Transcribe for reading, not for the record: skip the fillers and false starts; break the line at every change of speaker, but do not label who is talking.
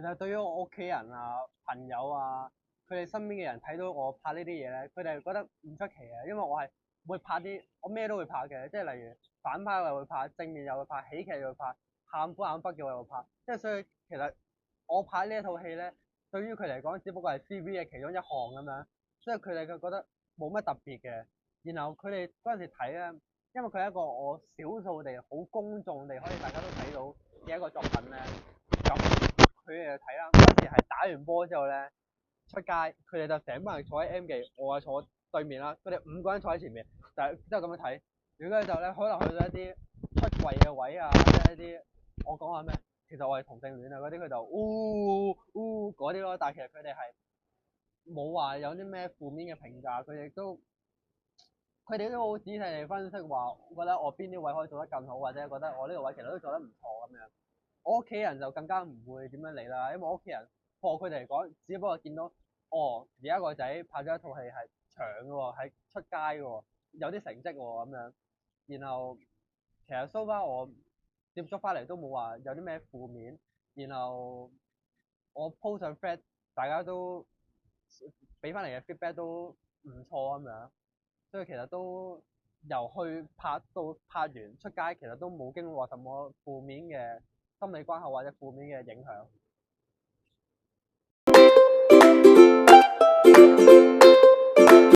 實對於我屋企人啊、朋友啊，佢哋身邊嘅人睇到我拍呢啲嘢咧，佢哋係覺得唔出奇嘅，因為我係會拍啲，我咩都會拍嘅，即係例如反派又會拍，正面又會拍，喜劇又會拍，喊苦喊忽嘅我又會拍，即係所以其實我拍呢一套戲咧，對於佢嚟講只不過係 CV 嘅其中一項咁樣，所以佢哋覺得冇乜特別嘅。然後佢哋嗰陣時睇咧，因為佢係一個我少數地好公眾地可以大家都睇到嘅一個作品咧，咁佢哋就睇啦。嗰陣時係打完波之後咧，出街佢哋就成班人坐喺 M 記，我係坐對面啦，佢哋5個人坐喺前面，就係之後咁樣睇。如果就咧，可能去到一啲出櫃嘅位啊，或者一啲我講話咩，其實我係同性戀啊嗰啲，佢就嗰啲咯。但係其實佢哋係冇話有啲咩負面嘅評價，佢哋都好仔細地分析話，覺得我邊啲位可以做得更好，或者覺得我呢個位其實都做得唔錯咁樣。我屋企人就更加唔會點樣理啦，因為我屋企人破佢哋嚟講，只不過見到而家個仔拍咗一套戲係長嘅喎，係出街嘅喎，有啲成績喎咁樣。然後其實 so far 我接觸翻嚟都冇話有啲咩負面，然後我 post 上 thread 大家都俾翻嚟嘅 feedback 都唔錯咁樣，所以其實都由去拍到拍完出街，其實都冇經過什麼負面嘅心理關口或者負面嘅影響。